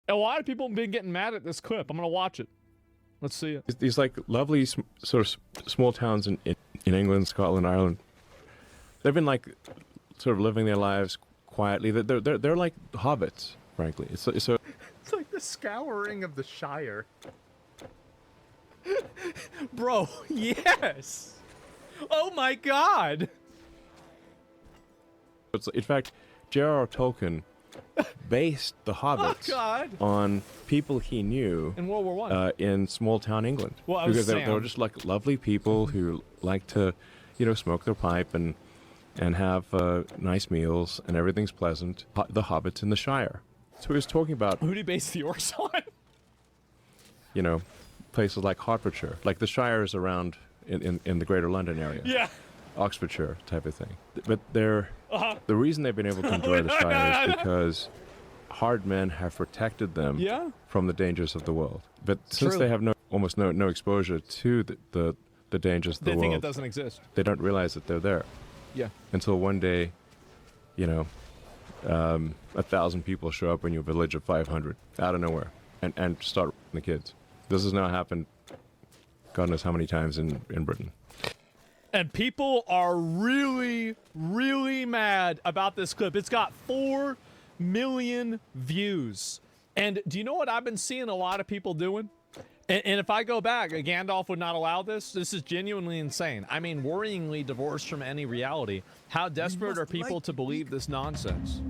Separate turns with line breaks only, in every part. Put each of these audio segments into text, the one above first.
A lot of people have been getting mad at this clip. I'm going to watch it. Let's see it.
These like lovely sort of small towns in England, Scotland, Ireland. They've been like sort of living their lives quietly. They're like hobbits, frankly. It's
like the scouring of the Shire.
Bro, yes. Oh my God.
in fact, J.R.R. Tolkien based the hobbits on people he knew
in World War I
in small town England.
Well,
because they were just like lovely people who like to, smoke their pipe and have nice meals and everything's pleasant. The hobbits in the Shire. So he was talking about
who did he base the orcs on?
Places like Hertfordshire, like the Shire is around in the Greater London area.
Yeah.
Oxfordshire type of thing. But the reason they've been able to enjoy the Shire is because hard men have protected them from the dangers of the world. But since they have almost no exposure to the dangers of the world,
they think it doesn't exist.
They don't realize that they're there.
Yeah.
Until one day, 1,000 people show up in your village of 500 out of nowhere and start the kids. This has now happened God knows how many times in Britain.
And people are really, really mad about this clip. It's got 4 million views. And do you know what I've been seeing a lot of people doing? And if I go back, Gandalf would not allow this. This is genuinely insane. I mean, worryingly divorced from any reality. How desperate are people to believe this nonsense?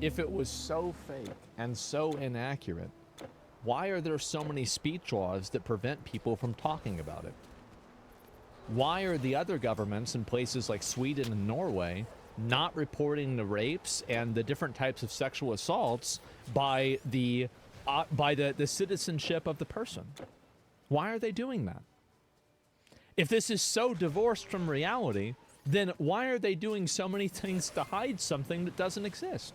If it was so fake and so inaccurate, why are there so many speech laws that prevent people from talking about it? Why are the other governments in places like Sweden and Norway not reporting the rapes and the different types of sexual assaults by the citizenship of the person? Why are they doing that? If this is so divorced from reality, then why are they doing so many things to hide something that doesn't exist?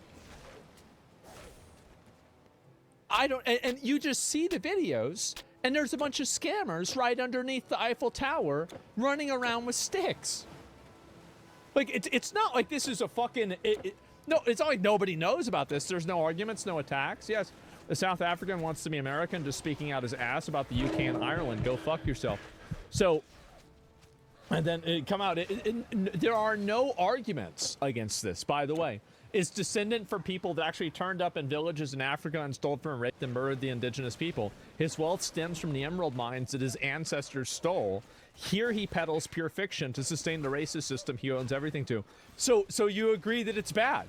I don't, and you just see the videos, and there's a bunch of scammers right underneath the Eiffel Tower running around with sticks. Like, it's not like this is a fucking, no, it's not like nobody knows about this. There's no arguments, no attacks. Yes, a South African wants to be American, just speaking out his ass about the UK and Ireland. Go fuck yourself. So, and then it come out, there are no arguments against this, by the way. Is descendant for people that actually turned up in villages in Africa and stole from and raped and murdered the indigenous people. His wealth stems from the emerald mines that his ancestors stole. Here he peddles pure fiction to sustain the racist system he owns everything to. So you agree that it's bad.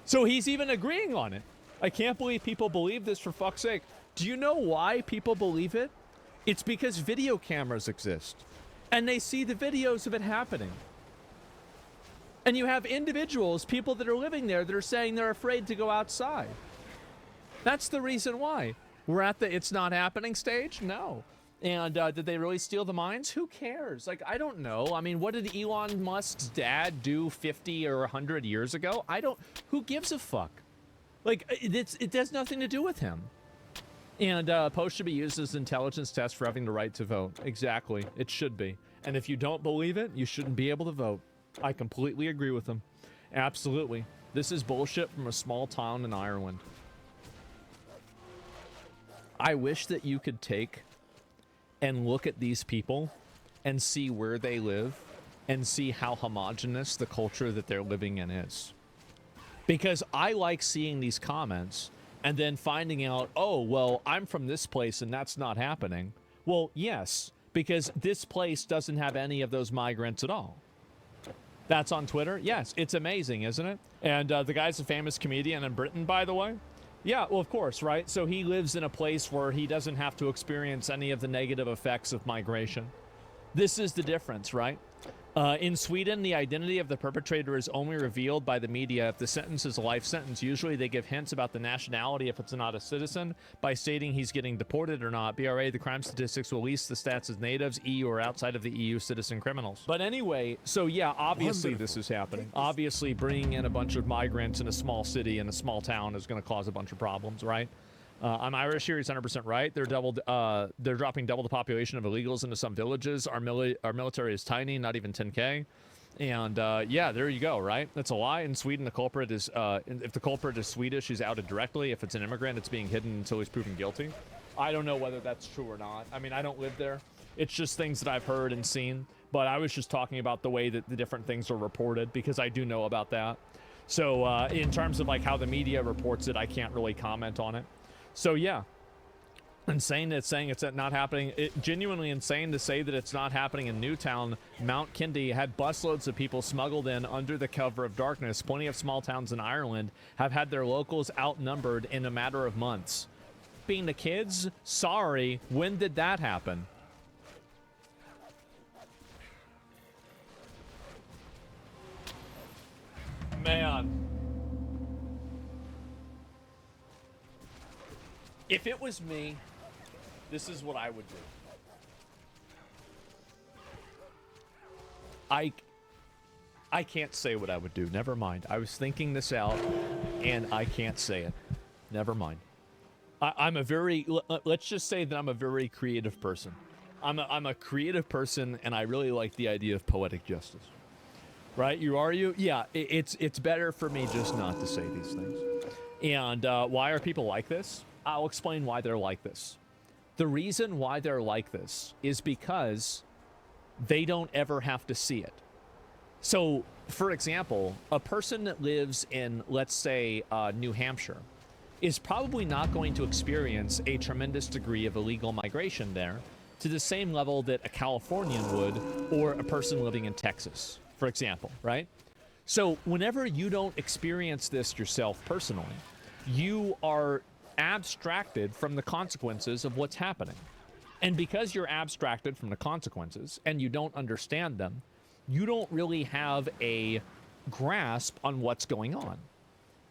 So he's even agreeing on it. I can't believe people believe this, for fuck's sake. Do you know why people believe it? It's because video cameras exist. And they see the videos of it happening. And you have individuals, people that are living there, that are saying they're afraid to go outside. That's the reason why. We're at the it's not happening stage? No. And did they really steal the mines? Who cares? Like, I don't know. I mean, what did Elon Musk's dad do 50 or 100 years ago? Who gives a fuck? Like, it has nothing to do with him. And post should be used as an intelligence test for having the right to vote. Exactly. It should be. And if you don't believe it, you shouldn't be able to vote. I completely agree with them. Absolutely. This is bullshit from a small town in Ireland. I wish that you could take and look at these people and see where they live and see how homogenous the culture that they're living in is. Because I like seeing these comments and then finding out, oh, well, I'm from this place and that's not happening. Well, yes, because this place doesn't have any of those migrants at all. That's on Twitter? Yes, it's amazing, isn't it? And the guy's a famous comedian in Britain, by the way. Yeah, well, of course, right? So he lives in a place where he doesn't have to experience any of the negative effects of migration. This is the difference, right? In Sweden, the identity of the perpetrator is only revealed by the media if the sentence is a life sentence. Usually they give hints about the nationality if it's not a citizen by stating he's getting deported or not. BRA, the crime statistics will list the stats as natives, EU or outside of the EU citizen criminals. But anyway, so yeah, obviously this is happening. Obviously bringing in a bunch of migrants in a small city, in a small town is going to cause a bunch of problems, right? I'm Irish here. He's 100% right. They're dropping double the population of illegals into some villages. Our military is tiny, not even 10K. And yeah, there you go, right? That's a lie. In Sweden, the culprit is, if the culprit is Swedish, he's outed directly. If it's an immigrant, it's being hidden until he's proven guilty. I don't know whether that's true or not. I mean, I don't live there. It's just things that I've heard and seen. But I was just talking about the way that the different things are reported, because I do know about that. So in terms of like how the media reports it, I can't really comment on it. So yeah. Insane that saying it's not happening. Genuinely insane to say that it's not happening in Newtown. Mount Kindy had busloads of people smuggled in under the cover of darkness. Plenty of small towns in Ireland have had their locals outnumbered in a matter of months. Being the kids? Sorry, when did that happen? Man. If it was me, this is what I would do. I can't say what I would do. Never mind. I was thinking this out, and I can't say it. Never mind. I'm a very... Let's just say that I'm a very creative person. I'm a creative person, and I really like the idea of poetic justice. Right? Are you? Yeah, it's better for me just not to say these things. And why are people like this? I'll explain why they're like this. The reason why they're like this is because they don't ever have to see it. So, for example, a person that lives in, let's say, New Hampshire is probably not going to experience a tremendous degree of illegal migration there to the same level that a Californian would, or a person living in Texas, for example, right? So whenever you don't experience this yourself personally, you are abstracted from the consequences of what's happening. And because you're abstracted from the consequences and you don't understand them, you don't really have a grasp on what's going on.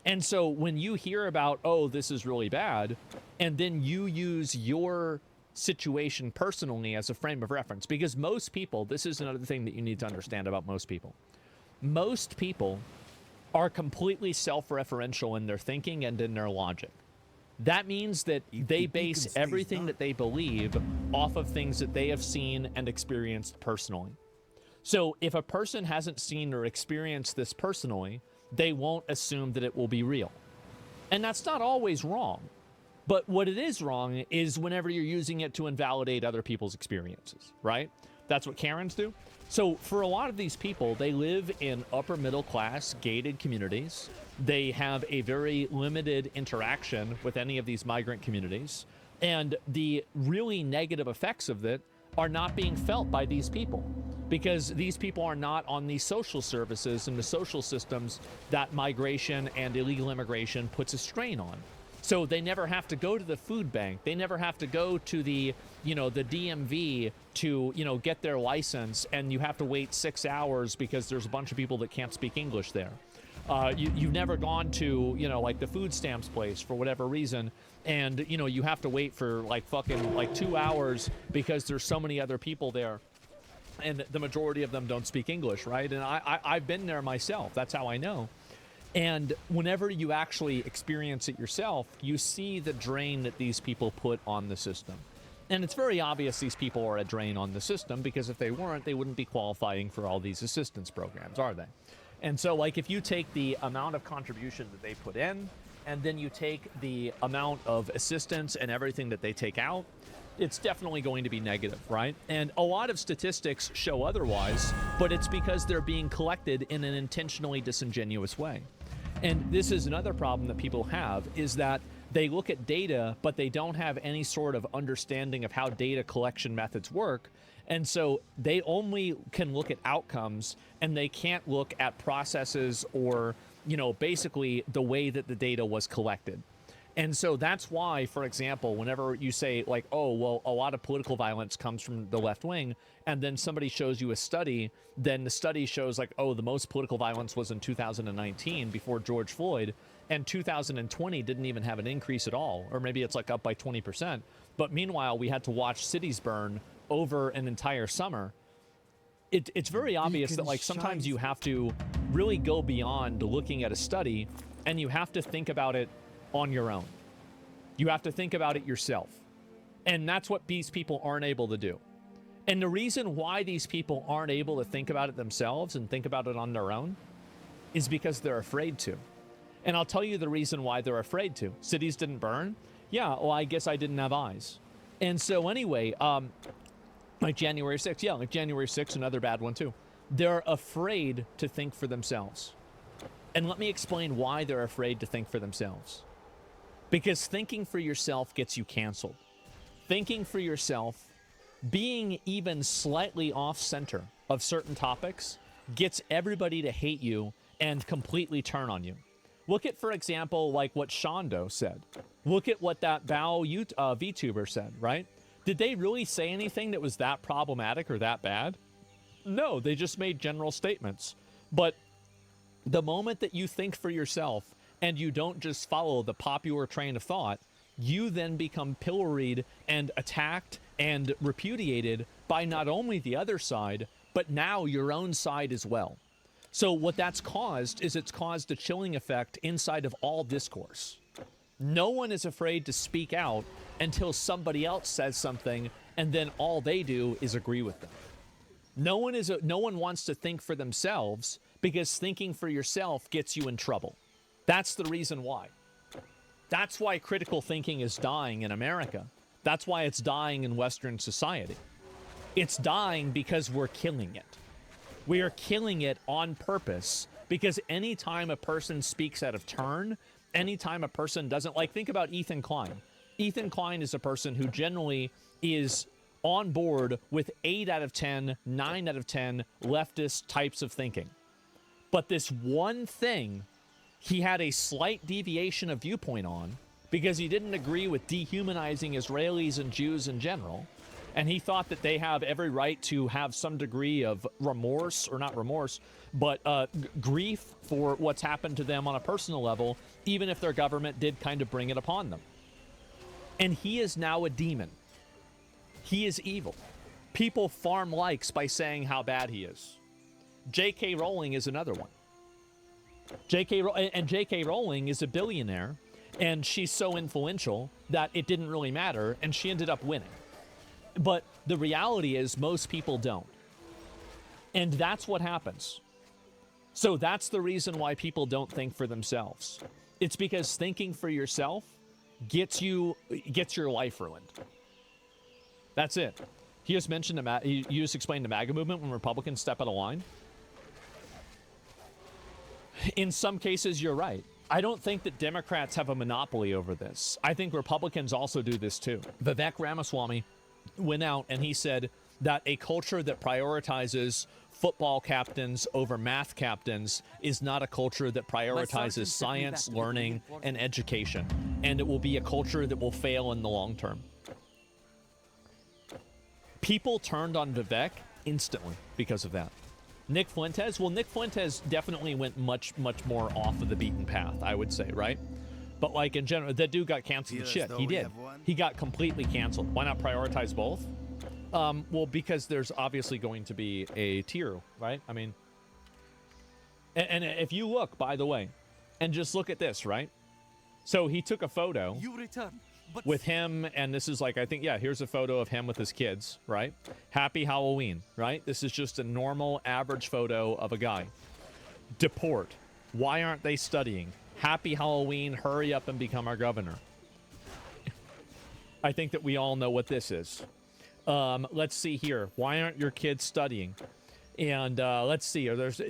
And so when you hear about, oh, this is really bad, and then you use your situation personally as a frame of reference, because most people, this is another thing that you need to understand about most people. Most people are completely self-referential in their thinking and in their logic. That means that they base everything that they believe off of things that they have seen and experienced personally. So if a person hasn't seen or experienced this personally, they won't assume that it will be real. And that's not always wrong. But what it is wrong is whenever you're using it to invalidate other people's experiences, right? That's what Karens do. So for a lot of these people, they live in upper middle class gated communities. They have a very limited interaction with any of these migrant communities. And the really negative effects of it are not being felt by these people, because these people are not on the social services and the social systems that migration and illegal immigration puts a strain on. So they never have to go to the food bank. They never have to go to the, the DMV to, get their license, and you have to wait 6 hours because there's a bunch of people that can't speak English there. You've never gone to, like the food stamps place for whatever reason, and, you have to wait for like fucking like 2 hours because there's so many other people there, and the majority of them don't speak English, right? And I've been there myself. That's how I know. And whenever you actually experience it yourself, you see the drain that these people put on the system. And it's very obvious these people are a drain on the system, because if they weren't, they wouldn't be qualifying for all these assistance programs, are they? And so, like, if you take the amount of contribution that they put in, and then you take the amount of assistance and everything that they take out, it's definitely going to be negative, right? And a lot of statistics show otherwise, but it's because they're being collected in an intentionally disingenuous way. And this is another problem that people have, is that they look at data, but they don't have any sort of understanding of how data collection methods work. And so they only can look at outcomes, and they can't look at processes or, basically the way that the data was collected. And so that's why, for example, whenever you say like, oh, well, a lot of political violence comes from the left wing, and then somebody shows you a study, then the study shows like, oh, the most political violence was in 2019 before George Floyd, and 2020 didn't even have an increase at all, or maybe it's like up by 20%. But meanwhile, we had to watch cities burn over an entire summer. It's very obvious that like sometimes you have to really go beyond looking at a study, and you have to think about it on your own. You have to think about it yourself. And that's what these people aren't able to do. And the reason why these people aren't able to think about it themselves and think about it on their own is because they're afraid to. And I'll tell you the reason why they're afraid to. Cities didn't burn? Yeah, well, I guess I didn't have eyes. And so anyway, like January 6th, yeah, like January 6th, another bad one too. They're afraid to think for themselves. And let me explain why they're afraid to think for themselves. Because thinking for yourself gets you canceled. Thinking for yourself, being even slightly off center of certain topics gets everybody to hate you and completely turn on you. Look at, for example, like what Shondo said. Look at what that Bao VTuber said, right? Did they really say anything that was that problematic or that bad? No, they just made general statements. But the moment that you think for yourself and you don't just follow the popular train of thought, you then become pilloried and attacked and repudiated by not only the other side, but now your own side as well. So what that's caused is it's caused a chilling effect inside of all discourse. No one is afraid to speak out until somebody else says something, and then all they do is agree with them. No one wants to think for themselves because thinking for yourself gets you in trouble. That's the reason why. That's why critical thinking is dying in America. That's why it's dying in Western society. It's dying because we're killing it. We are killing it on purpose because anytime a person speaks out of turn, anytime a person doesn't, like, think about Ethan Klein. Ethan Klein is a person who generally is on board with 8 out of 10, 9 out of 10 leftist types of thinking. But this one thing, he had a slight deviation of viewpoint on because he didn't agree with dehumanizing Israelis and Jews in general. And he thought that they have every right to have some degree of remorse, or not remorse, but grief for what's happened to them on a personal level, even if their government did kind of bring it upon them. And he is now a demon. He is evil. People farm likes by saying how bad he is. J.K. Rowling is another one. J.K. Rowling is a billionaire, and she's so influential that it didn't really matter, and she ended up winning. But the reality is most people don't. And that's what happens. So that's the reason why people don't think for themselves. It's because thinking for yourself gets your life ruined. That's it. He just mentioned you just explained the MAGA movement when Republicans step out of line. In some cases, you're right. I don't think that Democrats have a monopoly over this. I think Republicans also do this too. Vivek Ramaswamy went out and he said that a culture that prioritizes football captains over math captains is not a culture that prioritizes science, learning, and education. And it will be a culture that will fail in the long term. People turned on Vivek instantly because of that. Nick Fuentes, well, Nick Fuentes definitely went much more off of the beaten path, I would say, right? But like in general, that dude got canceled shit. He did. He got completely canceled. Why not prioritize both? Well, because there's obviously going to be a tier, right? I mean, and if you look, by the way, and just look at this, right? So he took a photo with him, and this is like, I think, yeah, here's a photo of him with his kids, right? Happy Halloween, right? This is just a normal, average photo of a guy. Deport. Why aren't they studying? Happy Halloween, hurry up and become our governor. I think that we all know what this is. Let's see here. Why aren't your kids studying? And let's see. There's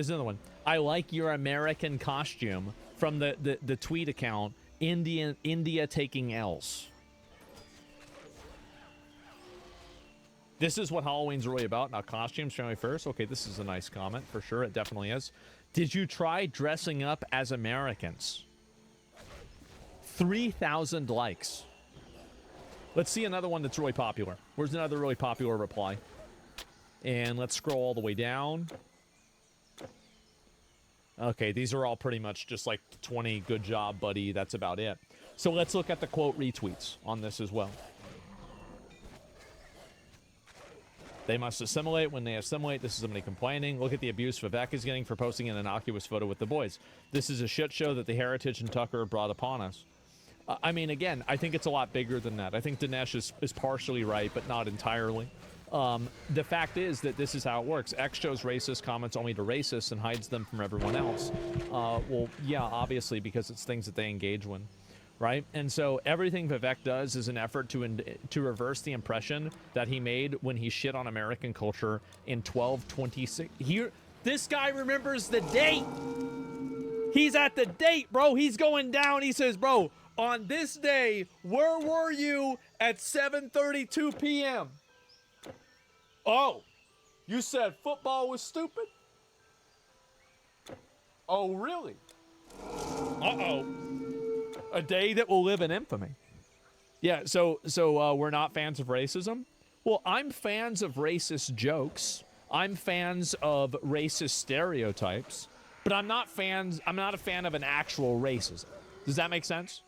another one. I like your American costume from the tweet account, India taking L's. This is what Halloween's really about, not costumes. January 1st. Okay, this is a nice comment for sure. It definitely is. Did you try dressing up as Americans? 3,000 likes. Let's see another one that's really popular. Where's another really popular reply? And let's scroll all the way down. Okay, these are all pretty much just like 20, good job, buddy. That's about it. So let's look at the quote retweets on this as well. They must assimilate. When they assimilate, this is somebody complaining. Look at the abuse Vivek is getting for posting an innocuous photo with the boys. This is a shit show that the Heritage and Tucker brought upon us. I mean, again, I think it's a lot bigger than that. I think Dinesh is partially right, but not entirely. The fact is that this is how it works. X shows racist comments only to racists and hides them from everyone else. Well, yeah, obviously, because it's things that they engage with, right? And so everything Vivek does is an effort to reverse the impression that he made when he shit on American culture in 1226. Here, this guy remembers the date. He's at the date, bro. He's going down. He says, bro, on this day, where were you at 7:32 p.m.? Oh, you said football was stupid? Oh, really? Uh-oh. A day that will live in infamy. Yeah, so we're not fans of racism? Well, I'm fans of racist jokes. I'm fans of racist stereotypes, but I'm not a fan of an actual racism. Does that make sense?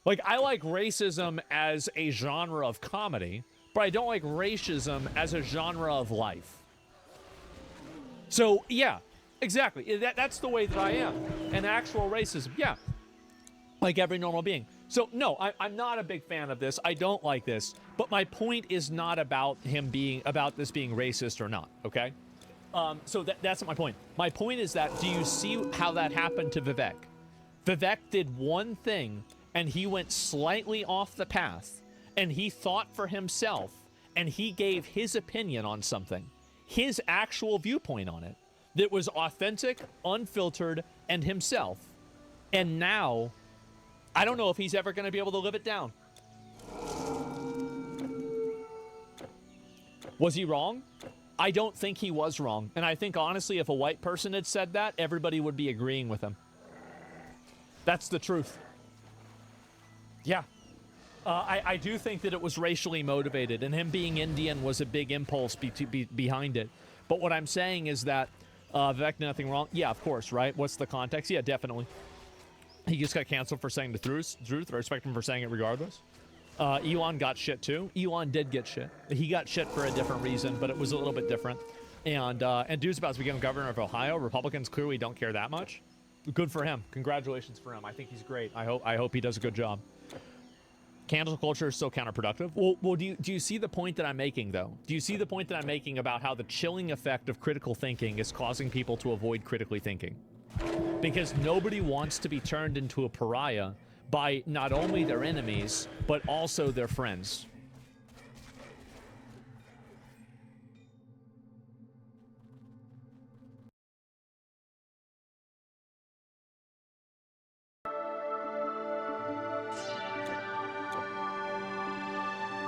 Like, I like racism as a genre of comedy, but I don't like racism as a genre of life. So, yeah, exactly. That's the way that I am. An actual racism, yeah. Like every normal being. So, no, I'm not a big fan of this. I don't like this. But my point is not about about this being racist or not, okay? So that's not my point. My point is that, do you see how that happened to Vivek? Vivek did one thing, and he went slightly off the path, and he thought for himself, and he gave his opinion on something, his actual viewpoint on it, that was authentic, unfiltered, and himself. And now, I don't know if he's ever going to be able to live it down. Was he wrong? I don't think he was wrong. And I think, honestly, if a white person had said that, everybody would be agreeing with him. That's the truth. Yeah. I do think that it was racially motivated, and him being Indian was a big impulse behind it. But what I'm saying is that Vivek did nothing wrong. Yeah, of course, right? What's the context? Yeah, definitely. He just got canceled for saying the truth. I respect him for saying it regardless. Elon got shit too. Elon did get shit. He got shit for a different reason, but it was a little bit different. And dude's about to become governor of Ohio. Republicans clearly don't care that much. Good for him. Congratulations for him. I think he's great. I hope he does a good job. Cancel culture is so counterproductive. Well, do you see the point that I'm making, though? Do you see the point that I'm making about how the chilling effect of critical thinking is causing people to avoid critically thinking? Because nobody wants to be turned into a pariah by not only their enemies, but also their friends.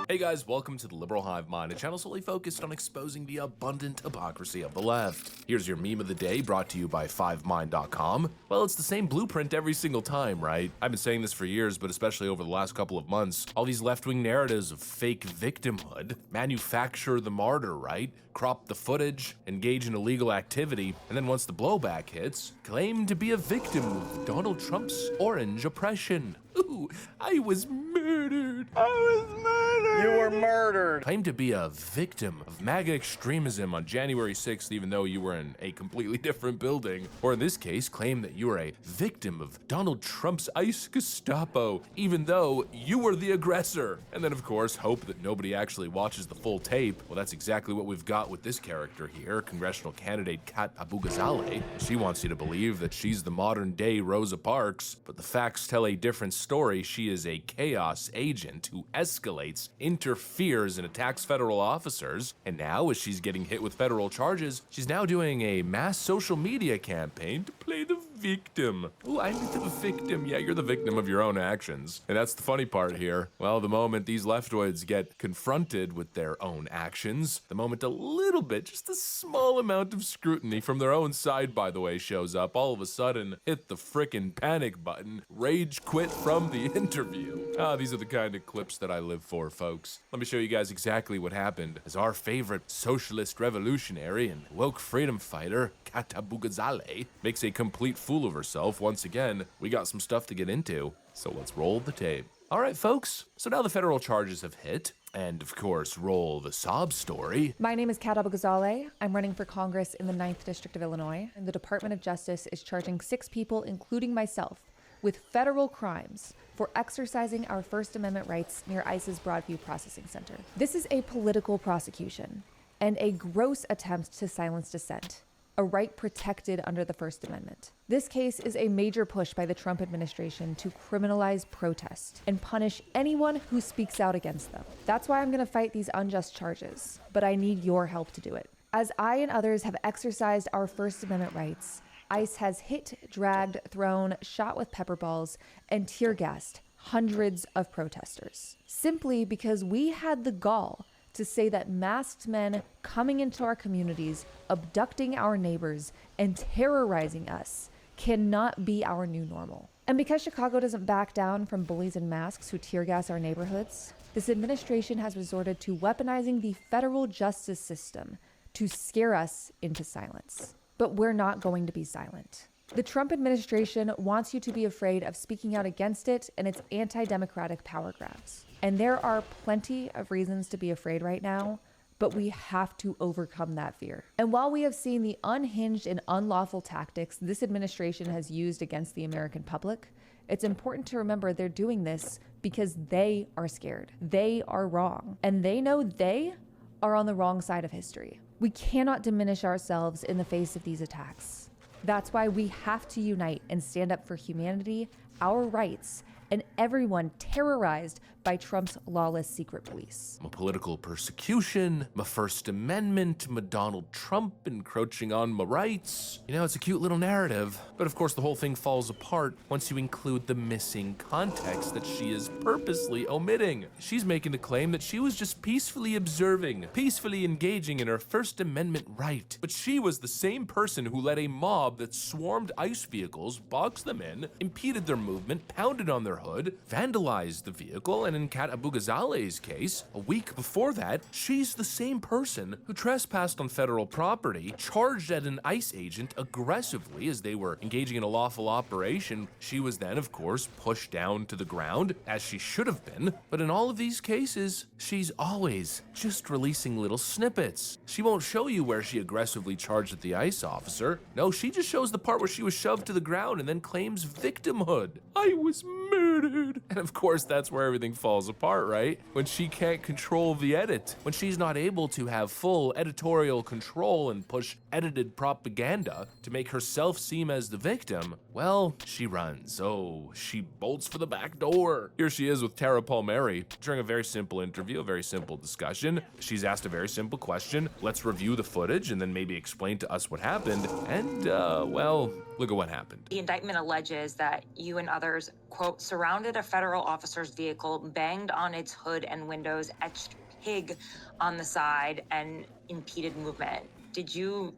Hey guys, welcome to the Liberal Hive Mind, a channel solely focused on exposing the abundant hypocrisy of the left. Here's your meme of the day, brought to you by 5mind.com. Well, it's the same blueprint every single time, right? I've been saying this for years, but especially over the last couple of months, all these left-wing narratives of fake victimhood, manufacture the martyr, right? Crop the footage, engage in illegal activity, and then once the blowback hits, claim to be a victim of Donald Trump's orange oppression. Ooh, I was murdered.
You were murdered.
Claim to be a victim of MAGA extremism on January 6th, even though you were in a completely different building. Or in this case, claim that you were a victim of Donald Trump's ICE Gestapo, even though you were the aggressor. And then, of course, hope that nobody actually watches the full tape. Well, that's exactly what we've got with this character here, congressional candidate Kat Abugazale. She wants you to believe that she's the modern-day Rosa Parks, but the facts tell a different story. She is a chaos agent who escalates, interferes, and attacks federal officers. And now, as she's getting hit with federal charges, she's now doing a mass social media campaign to play the victim. Ooh, I'm the victim. Yeah, you're the victim of your own actions. And that's the funny part here. Well, the moment these leftoids get confronted with their own actions, the moment a little bit, just a small amount of scrutiny from their own side, by the way, shows up, all of a sudden, hit the frickin' panic button, rage quit from the interview. These are the kind of clips that I live for, folks. Let me show you guys exactly what happened as our favorite socialist revolutionary and woke freedom fighter, Kat Abugazale, makes a complete fool of herself once again. We got some stuff to get into, so let's roll the tape. All right, folks, so now the federal charges have hit, and of course, roll the sob story.
My name is Kat Abugazale. I'm running for Congress in the 9th District of Illinois, and the Department of Justice is charging 6 people, including myself, with federal crimes for exercising our First Amendment rights near ICE's Broadview Processing Center. This is a political prosecution and a gross attempt to silence dissent, a right protected under the First Amendment. This case is a major push by the Trump administration to criminalize protest and punish anyone who speaks out against them. That's why I'm going to fight these unjust charges, but I need your help to do it. As I and others have exercised our First Amendment rights, ICE has hit, dragged, thrown, shot with pepper balls, and tear gassed hundreds of protesters, simply because we had the gall to say that masked men coming into our communities, abducting our neighbors, and terrorizing us cannot be our new normal. And because Chicago doesn't back down from bullies in masks who tear gas our neighborhoods, this administration has resorted to weaponizing the federal justice system to scare us into silence. But we're not going to be silent. The Trump administration wants you to be afraid of speaking out against it and its anti-democratic power grabs. And there are plenty of reasons to be afraid right now, but we have to overcome that fear. And while we have seen the unhinged and unlawful tactics this administration has used against the American public, it's important to remember they're doing this because they are scared. They are wrong. And they know they are on the wrong side of history. We cannot diminish ourselves in the face of these attacks. That's why we have to unite and stand up for humanity, our rights, and everyone terrorized by Trump's lawless secret police.
My political persecution, my First Amendment, my Donald Trump encroaching on my rights. You know, it's a cute little narrative, but of course the whole thing falls apart once you include the missing context that she is purposely omitting. She's making the claim that she was just peacefully observing, peacefully engaging in her First Amendment right. But she was the same person who led a mob that swarmed ICE vehicles, boxed them in, impeded their movement, pounded on their hood, vandalized the vehicle, and in Kat Abu Ghazaleh's case, a week before that, she's the same person who trespassed on federal property, charged at an ICE agent aggressively as they were engaging in a lawful operation. She was then, of course, pushed down to the ground, as she should have been. But in all of these cases, she's always just releasing little snippets. She won't show you where she aggressively charged at the ICE officer. No, she just shows the part where she was shoved to the ground and then claims victimhood. I was murdered. And of course, that's where everything falls apart, right? When she can't control the edit, when she's not able to have full editorial control and push edited propaganda to make herself seem as the victim, well, she runs. Oh, she bolts for the back door. Here she is with Tara Palmieri during a very simple interview, a very simple discussion. She's asked a very simple question. Let's review the footage and then maybe explain to us what happened. And, well, look at what happened.
The indictment alleges that you and others, quote, surrounded a federal officer's vehicle, banged on its hood and windows, etched pig on the side, and impeded movement. Did you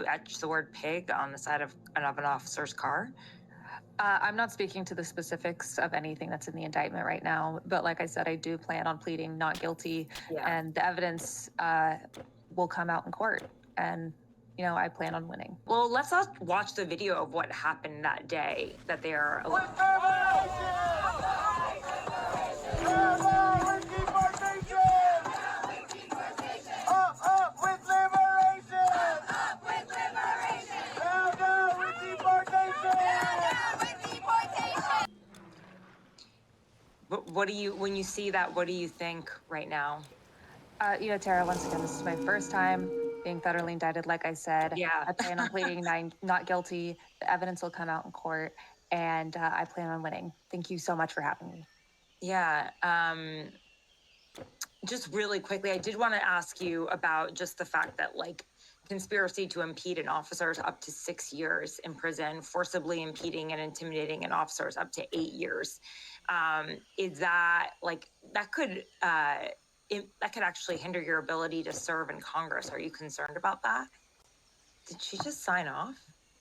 etch the word pig on the side of an officer's car?
I'm not speaking to the specifics of anything that's in the indictment right now, but like I said, I do plan on pleading not guilty, and the evidence will come out in court, and you know, I plan on winning.
Well, let's watch the video of what happened that day that they are. But what do you, when you see that, what do you think right now?
You know, Tara, once again, this is my first time being federally indicted. Like I said, I plan on pleading not guilty. The evidence will come out in court, and I plan on winning. Thank you so much for having me.
Yeah. Just really quickly, I did want to ask you about just the fact that, like, conspiracy to impede an officer is up to 6 years in prison, forcibly impeding and intimidating an officer is up to 8 years. Is that, like, that could actually hinder your ability to serve in Congress. Are you concerned about that? Did she just sign off?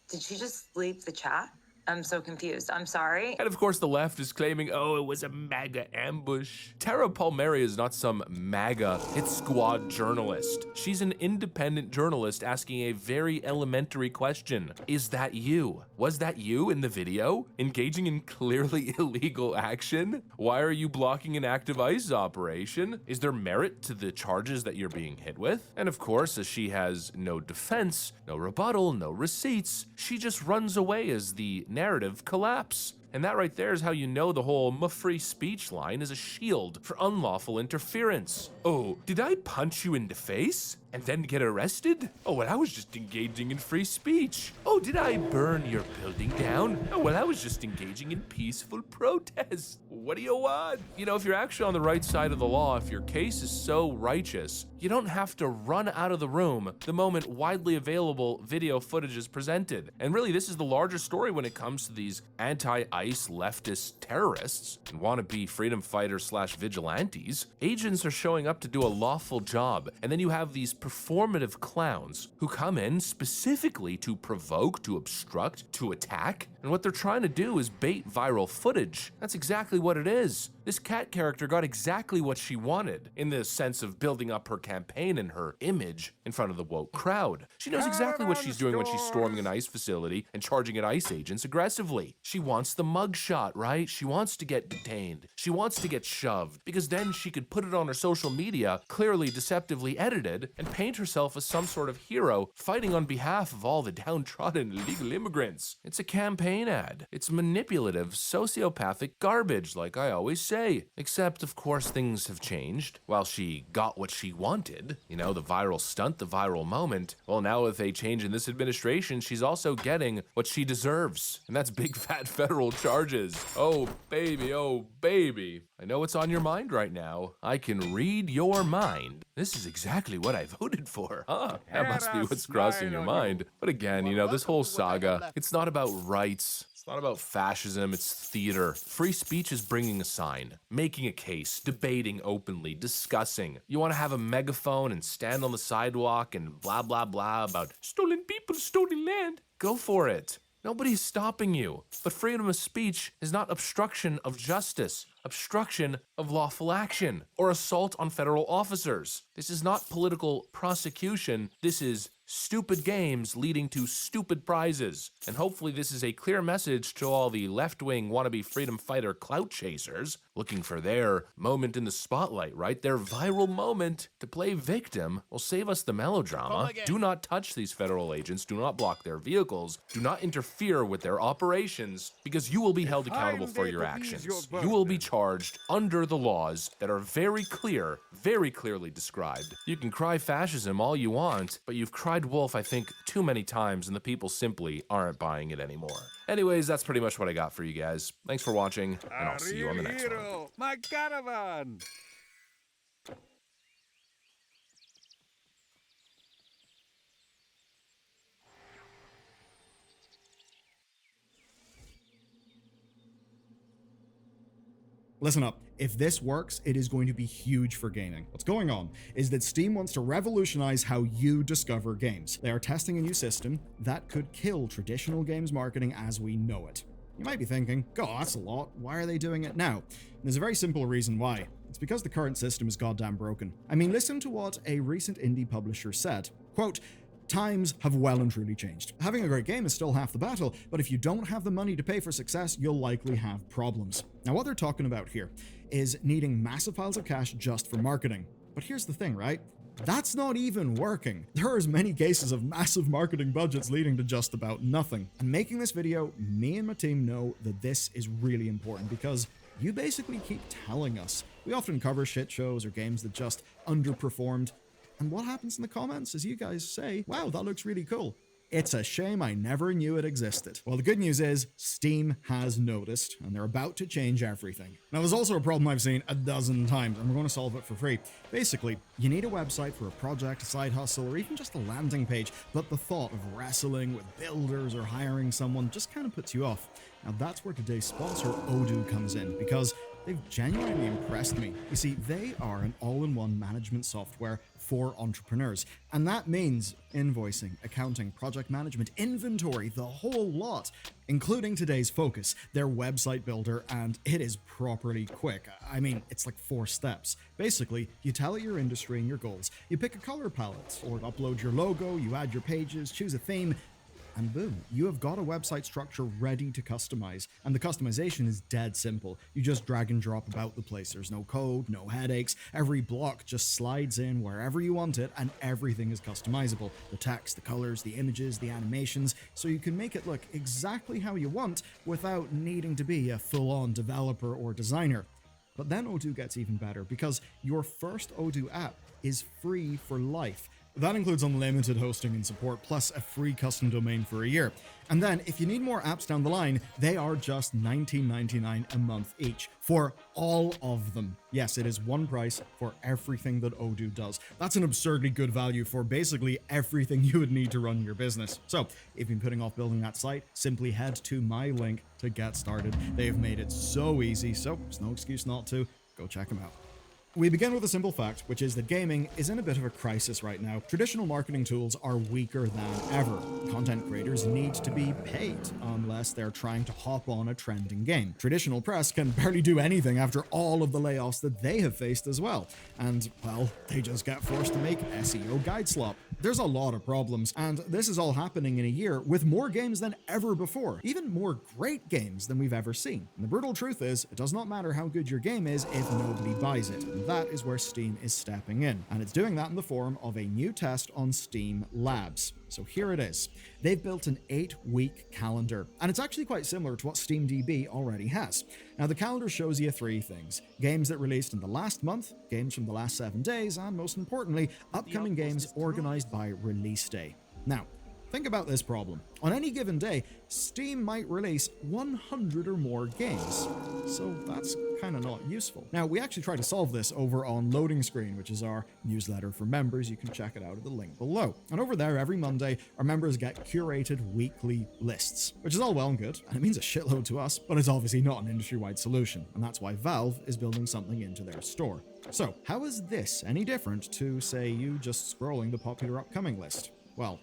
Did she just leave the chat? I'm so confused. I'm sorry.
And of course, the left is claiming, oh, it was a MAGA ambush. Tara Palmieri is not some MAGA hit squad journalist. She's an independent journalist asking a very elementary question. Is that you? Was that you in the video? Engaging in clearly illegal action? Why are you blocking an active ICE operation? Is there merit to the charges that you're being hit with? And of course, as she has no defense, no rebuttal, no receipts, she just runs away as the narrative collapse. And that right there is how you know the whole free speech line is a shield for unlawful interference. Oh, did I punch you in the face and then get arrested? Oh, well, I was just engaging in free speech. Oh, did I burn your building down? Oh, well, I was just engaging in peaceful protest. What do you want? You know, if you're actually on the right side of the law, if your case is so righteous, you don't have to run out of the room the moment widely available video footage is presented. And really, this is the larger story when it comes to these anti-ICE leftist terrorists and wannabe freedom fighters / vigilantes. Agents are showing up to do a lawful job, and then you have these performative clowns who come in specifically to provoke, to obstruct, to attack, and what they're trying to do is bait viral footage. That's exactly what it is. This cat character got exactly what she wanted in the sense of building up her campaign and her image in front of the woke crowd. She knows exactly what she's doing when she's storming an ICE facility and charging at ICE agents aggressively. She wants the mugshot, right? She wants to get detained. She wants to get shoved because then she could put it on her social media, clearly deceptively edited, and paint herself as some sort of hero fighting on behalf of all the downtrodden illegal immigrants. It's a campaign ad. It's manipulative, sociopathic garbage, like I always say. Except, of course, things have changed. While she got what she wanted, you know, the viral stunt, the viral moment, well, now with a change in this administration, she's also getting what she deserves. And that's big fat federal charges. Oh, baby, oh, baby. I know what's on your mind right now. I can read your mind. This is exactly what I voted for. Huh? That must be what's crossing your mind. But again, you know, this whole saga, it's not about rights. It's not about fascism, it's theater. Free speech is bringing a sign, making a case, debating openly, discussing. You want to have a megaphone and stand on the sidewalk and blah, blah, blah about stolen people, stolen land? Go for it. Nobody's stopping you. But freedom of speech is not obstruction of justice, obstruction of lawful action, or assault on federal officers. This is not political prosecution. This is stupid games leading to stupid prizes. And hopefully this is a clear message to all the left-wing wannabe freedom fighter clout chasers looking for their moment in the spotlight, right? Their viral moment to play victim will save us the melodrama. Do not touch these federal agents. Do not block their vehicles. Do not interfere with their operations because you will be held accountable for your actions. You will be charged under the laws that are very clear, very clearly described. You can cry fascism all you want, but you've cried wolf, I think, too many times, and the people simply aren't buying it anymore. Anyways, that's pretty much what I got for you guys. Thanks for watching, and I'll see you on the next one.
My caravan!
Listen up, if this works, it is going to be huge for gaming. What's going on is that Steam wants to revolutionize how you discover games. They are testing a new system that could kill traditional games marketing as we know it. You might be thinking, God, that's a lot. Why are they doing it now? And there's a very simple reason why. It's because the current system is goddamn broken. I mean, listen to what a recent indie publisher said. Quote, "Times have well and truly changed. Having a great game is still half the battle, but if you don't have the money to pay for success, you'll likely have problems." Now, what they're talking about here is needing massive piles of cash just for marketing. But here's the thing, right? That's not even working. There are as many cases of massive marketing budgets leading to just about nothing. And making this video, me and my team know that this is really important because you basically keep telling us. We often cover shit shows or games that just underperformed. And what happens in the comments is you guys say, wow, that looks really cool. It's a shame I never knew it existed. Well, the good news is Steam has noticed, and they're about to change everything. Now, there's also a problem I've seen a dozen times, and we're going to solve it for free. Basically, you need a website for a project, a side hustle, or even just a landing page, but the thought of wrestling with builders or hiring someone just kind of puts you off. Now, that's where today's sponsor, Odoo, comes in, because they've genuinely impressed me. You see, they are an all-in-one management software for entrepreneurs. And that means invoicing, accounting, project management, inventory, the whole lot, including today's focus, their website builder, and it is properly quick. I mean, it's like 4 steps. Basically, you tell it your industry and your goals, you pick a color palette, or upload your logo, you add your pages, choose a theme, and boom, you have got a website structure ready to customize. And the customization is dead simple. You just drag and drop about the place. There's no code, no headaches. Every block just slides in wherever you want it, and everything is customizable. The text, the colors, the images, the animations, so you can make it look exactly how you want without needing to be a full-on developer or designer. But then Odoo gets even better, because your first Odoo app is free for life. That includes unlimited hosting and support, plus a free custom domain for a year. And then, if you need more apps down the line, they are just $19.99 a month each for all of them. Yes, it is one price for everything that Odoo does. That's an absurdly good value for basically everything you would need to run your business. So, if you've been putting off building that site, simply head to my link to get started. They have made it so easy, so there's no excuse not to. Go check them out. We begin with a simple fact, which is that gaming is in a bit of a crisis right now. Traditional marketing tools are weaker than ever. Content creators need to be paid unless they're trying to hop on a trending game. Traditional press can barely do anything after all of the layoffs that they have faced as well. And, well, they just get forced to make SEO guide slop. There's a lot of problems, and this is all happening in a year with more games than ever before. Even more great games than we've ever seen. And the brutal truth is, it does not matter how good your game is if nobody buys it. That is where Steam is stepping in, and it's doing that in the form of a new test on Steam Labs. So here it is. They've built an 8-week calendar, and it's actually quite similar to what SteamDB already has. Now, the calendar shows you 3 things: games that released in the last month, games from the last 7 days, and most importantly, upcoming games organized by release day. Now, think about this problem. On any given day, Steam might release 100 or more games. So that's kind of not useful. Now, we actually try to solve this over on Loading Screen, which is our newsletter for members. You can check it out at the link below. And over there, every Monday, our members get curated weekly lists, which is all well and good, and it means a shitload to us, but it's obviously not an industry-wide solution. And that's why Valve is building something into their store. So, how is this any different to, say, you just scrolling the popular upcoming list? Well,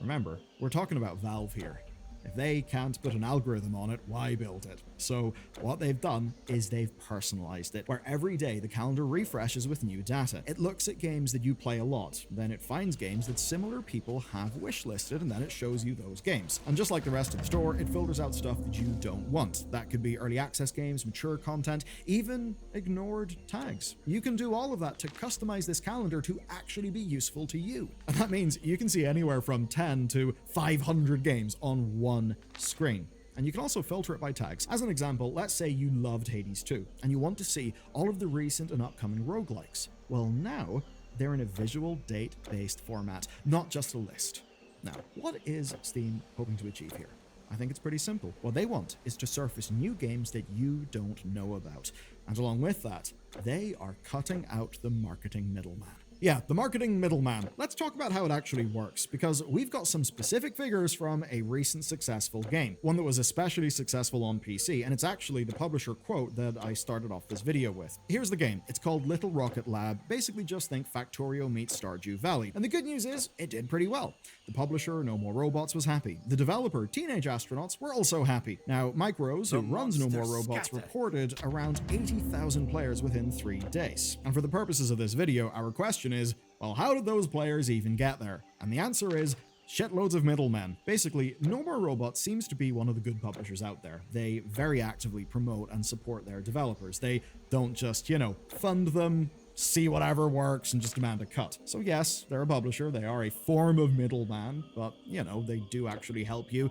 remember, we're talking about Valve here. If they can't put an algorithm on it, why build it? So what they've done is they've personalized it, where every day the calendar refreshes with new data. It looks at games that you play a lot, then it finds games that similar people have wishlisted, and then it shows you those games. And just like the rest of the store, it filters out stuff that you don't want. That could be early access games, mature content, even ignored tags. You can do all of that to customize this calendar to actually be useful to you. And that means you can see anywhere from 10 to 500 games on one screen. And you can also filter it by tags. As an example, let's say you loved Hades 2, and you want to see all of the recent and upcoming roguelikes. Well, now they're in a visual date-based format, not just a list. Now, what is Steam hoping to achieve here? I think it's pretty simple. What they want is to surface new games that you don't know about. And along with that, they are cutting out the marketing middleman. Yeah, the marketing middleman. Let's talk about how it actually works, because we've got some specific figures from a recent successful game, one that was especially successful on PC, and it's actually the publisher quote that I started off this video with. Here's the game. It's called Little Rocket Lab. Basically just think Factorio meets Stardew Valley. And the good news is, it did pretty well. The publisher, No More Robots, was happy. The developer, Teenage Astronauts, were also happy. Now, Mike Rose, who runs No More Robots, reported around 80,000 players within 3 days. And for the purposes of this video, our question is, well, how did those players even get there? And the answer is, shitloads of middlemen. Basically, No More Robots seems to be one of the good publishers out there. They very actively promote and support their developers. They don't just, fund them, see whatever works, and just demand a cut. So yes, they're a publisher, they are a form of middleman, but, they do actually help you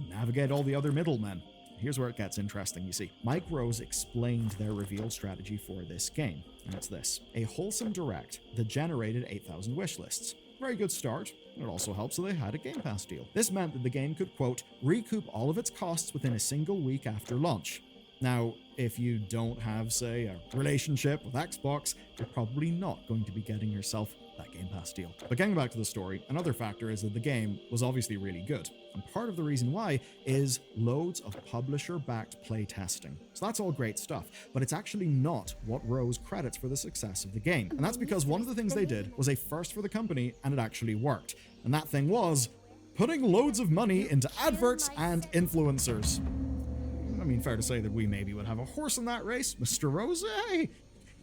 navigate all the other middlemen. Here's where it gets interesting, you see. Mike Rose explained their reveal strategy for this game, and it's this: a wholesome direct that generated 8,000 wish lists. Very good start, and it also helps that they had a Game Pass deal. This meant that the game could, quote, recoup all of its costs within a single week after launch. Now, if you don't have, say, a relationship with Xbox, you're probably not going to be getting yourself that Game Pass deal. But getting back to the story, another factor is that the game was obviously really good. And part of the reason why is loads of publisher-backed play testing. So that's all great stuff, but it's actually not what Rose credits for the success of the game. And that's because one of the things they did was a first for the company, and it actually worked. And that thing was putting loads of money into adverts and influencers. I mean, fair to say that we maybe would have a horse in that race, Mr. Rose.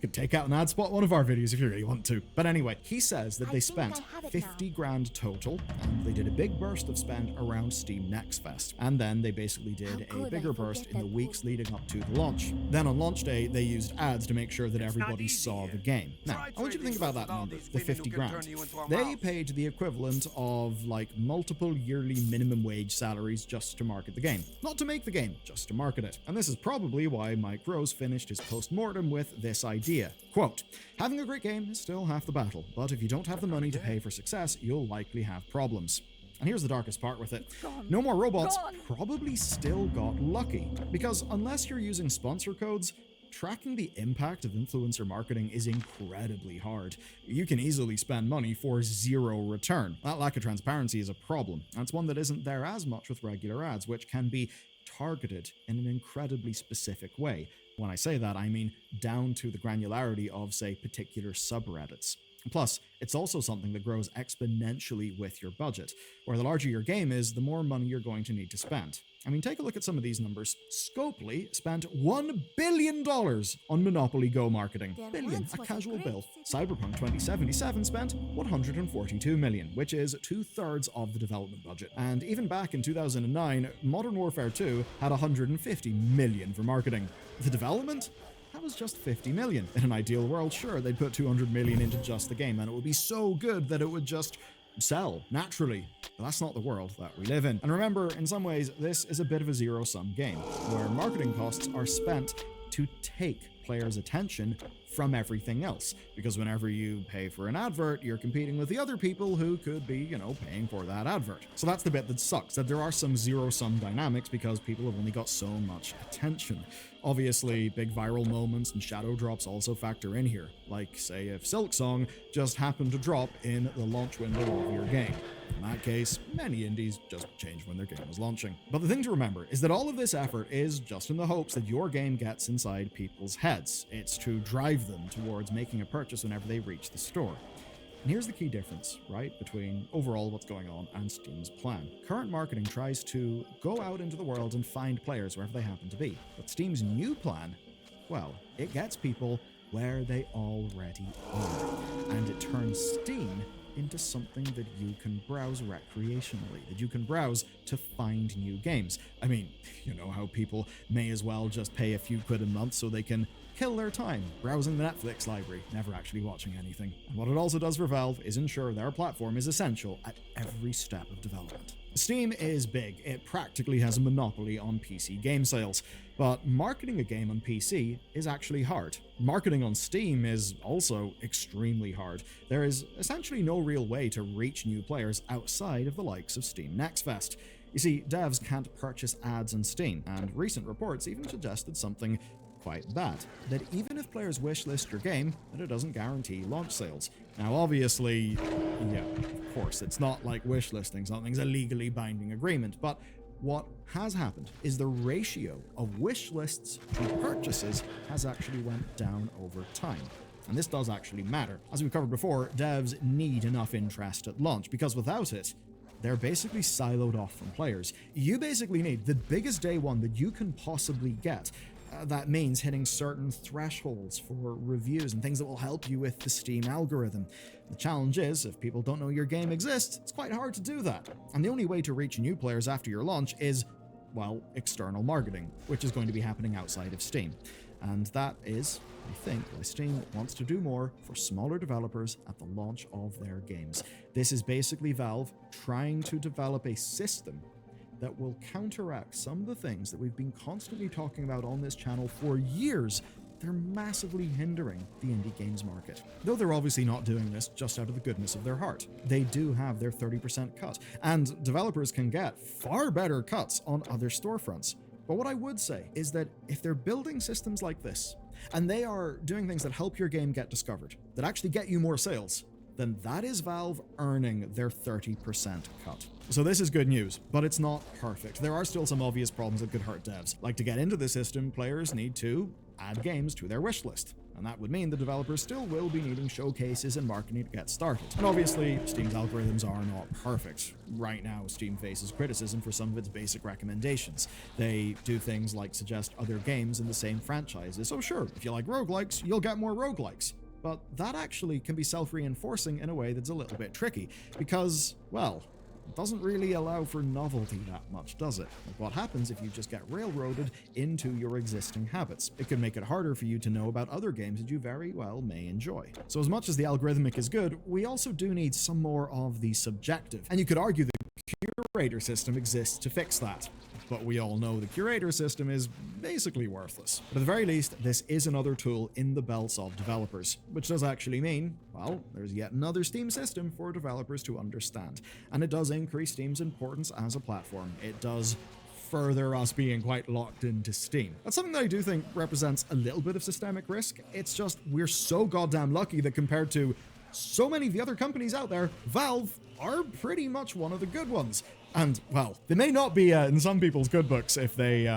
could take out an ad spot one of our videos if you really want to. But anyway, he says that they spent 50 grand total, and they did a big burst of spend around Steam Next Fest. And then they basically did a bigger burst in the weeks leading up to the launch. Then on launch day, they used ads to make sure that everybody saw the game. Now, I want you to think about that number, the 50 grand. They paid the equivalent of like multiple yearly minimum wage salaries just to market the game. Not to make the game, just to market it. And this is probably why Mike Rose finished his post-mortem with this idea. Quote, having a great game is still half the battle, but if you don't have the money to pay for success, you'll likely have problems. And here's the darkest part with it. No More Robots probably still got lucky, because unless you're using sponsor codes, tracking the impact of influencer marketing is incredibly hard. You can easily spend money for zero return. That lack of transparency is a problem. That's one that isn't there as much with regular ads, which can be targeted in an incredibly specific way. When I say that, I mean down to the granularity of, say, particular subreddits. Plus, it's also something that grows exponentially with your budget, where the larger your game is, the more money you're going to need to spend. I mean, take a look at some of these numbers. Scopely spent $1 billion on Monopoly Go marketing. Billion, a casual bill. Cyberpunk 2077 spent $142 million, which is 2/3 of the development budget. And even back in 2009, Modern Warfare 2 had $150 million for marketing. The development? That was just $50 million. In an ideal world, sure, they'd put $200 million into just the game, and it would be so good that it would just sell naturally. But that's not the world that we live in. And remember, in some ways, this is a bit of a zero-sum game, where marketing costs are spent to take players' attention from everything else. Because whenever you pay for an advert, you're competing with the other people who could be, paying for that advert. So that's the bit that sucks, that there are some zero-sum dynamics because people have only got so much attention. Obviously, big viral moments and shadow drops also factor in here. Like, say, if Silksong just happened to drop in the launch window of your game. In that case, many indies just changed when their game was launching. But the thing to remember is that all of this effort is just in the hopes that your game gets inside people's heads. It's to drive them towards making a purchase whenever they reach the store. And here's the key difference, right, between overall what's going on and Steam's plan. Current marketing tries to go out into the world and find players wherever they happen to be. But Steam's new plan, well, it gets people where they already are. And it turns Steam into something that you can browse recreationally, that you can browse to find new games. I mean, you know how people may as well just pay a few quid a month so they can kill their time browsing the Netflix library, never actually watching anything. And what it also does for Valve is ensure their platform is essential at every step of development. Steam is big. It practically has a monopoly on PC game sales. But marketing a game on PC is actually hard. Marketing on Steam is also extremely hard. There is essentially no real way to reach new players outside of the likes of Steam Next Fest. You see, devs can't purchase ads on Steam, and recent reports even suggested something quite bad, that even if players wishlist your game, that it doesn't guarantee launch sales. Now obviously, yeah, of course, it's not like wishlisting something's a legally binding agreement, but what has happened is the ratio of wish lists to purchases has actually went down over time. And this does actually matter. As we've covered before, devs need enough interest at launch, because without it, they're basically siloed off from players. You basically need the biggest day one that you can possibly get. That means hitting certain thresholds for reviews and things that will help you with the Steam algorithm. The challenge is, if people don't know your game exists, it's quite hard to do that. And the only way to reach new players after your launch is, well, external marketing, which is going to be happening outside of Steam. And that is, I think, why Steam wants to do more for smaller developers at the launch of their games. This is basically Valve trying to develop a system that will counteract some of the things that we've been constantly talking about on this channel for years. They're massively hindering the indie games market. Though they're obviously not doing this just out of the goodness of their heart. They do have their 30% cut, and developers can get far better cuts on other storefronts. But what I would say is that if they're building systems like this, and they are doing things that help your game get discovered, that actually get you more sales, then that is Valve earning their 30% cut. So this is good news, but it's not perfect. There are still some obvious problems that could hurt devs. Like, to get into the system, players need to add games to their wish list. And that would mean the developers still will be needing showcases and marketing to get started. And obviously, Steam's algorithms are not perfect. Right now, Steam faces criticism for some of its basic recommendations. They do things like suggest other games in the same franchises. So sure, if you like roguelikes, you'll get more roguelikes. But that actually can be self-reinforcing in a way that's a little bit tricky, because, well, it doesn't really allow for novelty that much, does it? Like, what happens if you just get railroaded into your existing habits? It can make it harder for you to know about other games that you very well may enjoy. So as much as the algorithmic is good, we also do need some more of the subjective. And you could argue the curator system exists to fix that. But we all know the curator system is basically worthless. But at the very least, this is another tool in the belts of developers, which does actually mean, well, there's yet another Steam system for developers to understand. And it does increase Steam's importance as a platform. It does further us being quite locked into Steam. That's something that I do think represents a little bit of systemic risk. It's just we're so goddamn lucky that compared to so many of the other companies out there, Valve are pretty much one of the good ones. And, well, they may not be in some people's good books if they,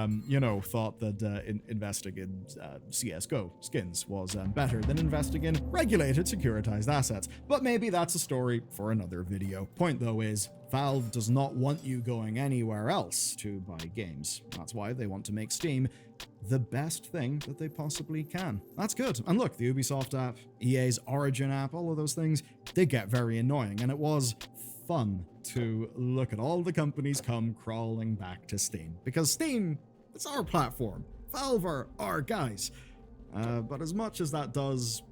thought that investing in CSGO skins was better than investing in regulated securitized assets. But maybe that's a story for another video. Point, though, is Valve does not want you going anywhere else to buy games. That's why they want to make Steam the best thing that they possibly can. That's good. And look, the Ubisoft app, EA's Origin app, all of those things, they get very annoying. And it was fun to look at all the companies come crawling back to Steam. Because Steam, it's our platform. Valve are our guys. But as much as that does,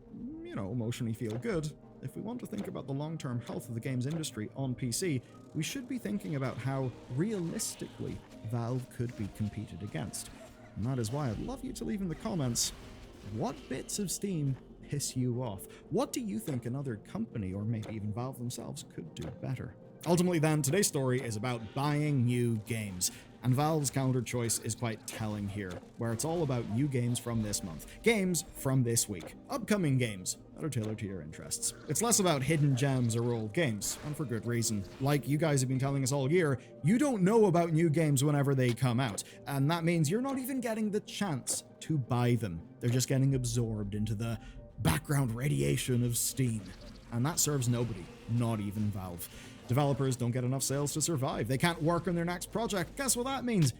emotionally feel good, if we want to think about the long-term health of the games industry on PC, we should be thinking about how realistically Valve could be competed against. And that is why I'd love you to leave in the comments, what bits of Steam piss you off? What do you think another company, or maybe even Valve themselves, could do better? Ultimately then, today's story is about buying new games. And Valve's calendar choice is quite telling here, where it's all about new games from this month, games from this week, upcoming games that are tailored to your interests. It's less about hidden gems or old games, and for good reason. Like you guys have been telling us all year, you don't know about new games whenever they come out, and that means you're not even getting the chance to buy them. They're just getting absorbed into the background radiation of Steam. And that serves nobody, not even Valve. Developers don't get enough sales to survive. They can't work on their next project. Guess what that means?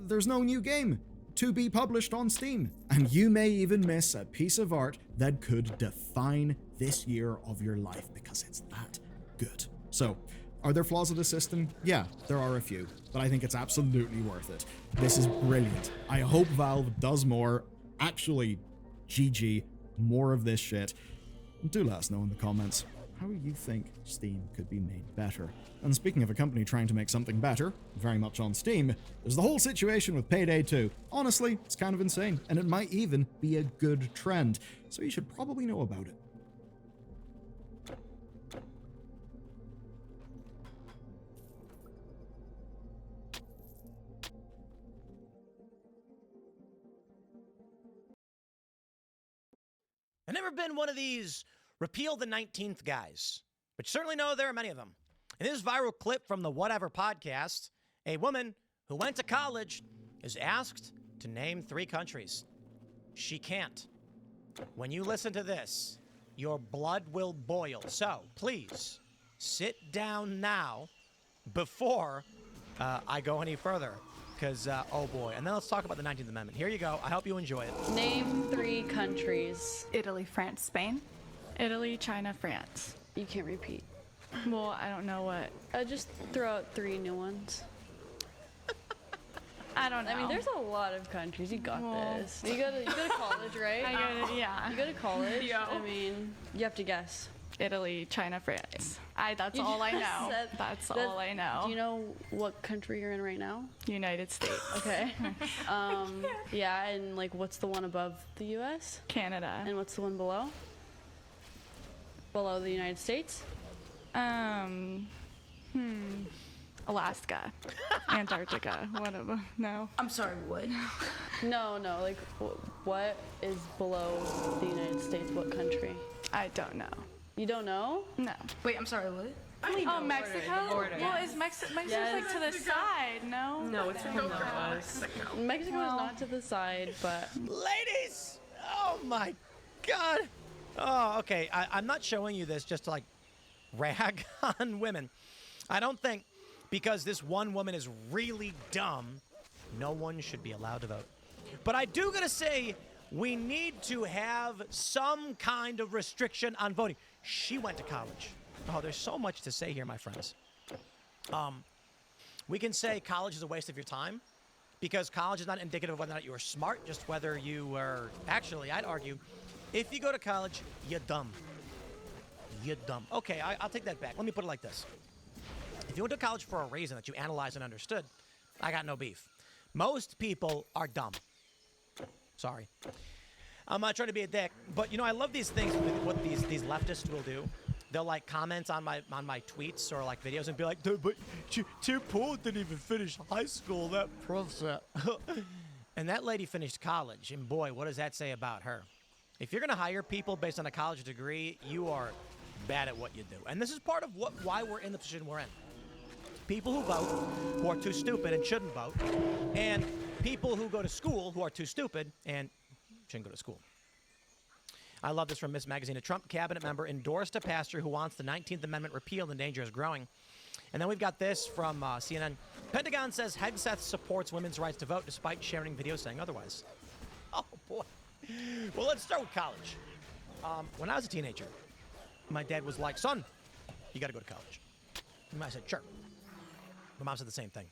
There's no new game to be published on Steam. And you may even miss a piece of art that could define this year of your life because it's that good. So, are there flaws of the system? Yeah, there are a few, but I think it's absolutely worth it. This is brilliant. I hope Valve does more. Actually, GG, more of this shit. Do let us know in the comments how you think Steam could be made better. And speaking of a company trying to make something better, very much on Steam, there's the whole situation with Payday 2. Honestly, it's kind of insane, and it might even be a good trend, so you should probably know about it.
I've never been one of these repeal the 19th guys, but you certainly know there are many of them. In this viral clip from the Whatever podcast, a woman who went to college is asked to name 3 countries. She can't. When you listen to this, your blood will boil. So please sit down now before I go any further. Because, oh boy. And then let's talk about the 19th Amendment. Here you go. I hope you enjoy it.
Name 3 countries.
Italy, France, Spain.
Italy, China, France.
You can't repeat.
Well, I don't know what.
Just throw out 3 new ones.
I don't know.
I mean, there's a lot of countries. You got this. You go to college, right?
Yeah.
You go to college.
Yeah.
I mean, you have to guess.
Italy, China, France. That's all I know. That's all I know.
Do you know what country you're in right now?
United States.
Okay. Yeah, and like, what's the one above the U.S.?
Canada.
And what's the one below? Below the United States?
Alaska. Antarctica. Whatever. No.
I'm sorry, what? No, like, what is below the United States? What country?
I don't know.
You don't know?
No. Wait, I'm sorry, what?
Oh, Mexico?
Well, is Mexico's like to the side, no?
No, it's from us.
Mexico is not to the side, but...
Ladies! Oh my God! Oh, okay. I'm not showing you this just to like rag on women. I don't think because this one woman is really dumb, no one should be allowed to vote. But I do gotta say, we need to have some kind of restriction on voting. She went to college. Oh, there's so much to say here, my friends. We can say college is a waste of your time because college is not indicative of whether or not you are smart, just whether you are... Actually, I'd argue, if you go to college, you're dumb. You're dumb. Okay, I'll take that back. Let me put it like this. If you went to college for a reason that you analyzed and understood, I got no beef. Most people are dumb. Sorry. I'm not trying to be a dick, but, you know, I love these things, what these leftists will do. They'll, like, comment on my tweets or, like, videos and be like, but Tim Pool didn't even finish high school, that prof said. And that lady finished college, and boy, what does that say about her? If you're going to hire people based on a college degree, you are bad at what you do. And this is part of why we're in the position we're in. People who vote who are too stupid and shouldn't vote, and people who go to school who are too stupid and shouldn't go to school. I love this from Miss Magazine. A Trump cabinet member endorsed a pastor who wants the 19th Amendment repealed and danger is growing. And then we've got this from CNN. Pentagon says Hegseth supports women's rights to vote despite sharing videos saying otherwise. Oh, boy. Well, let's start with college. When I was a teenager, my dad was like, son, you got to go to college. And I said, sure. My mom said the same thing.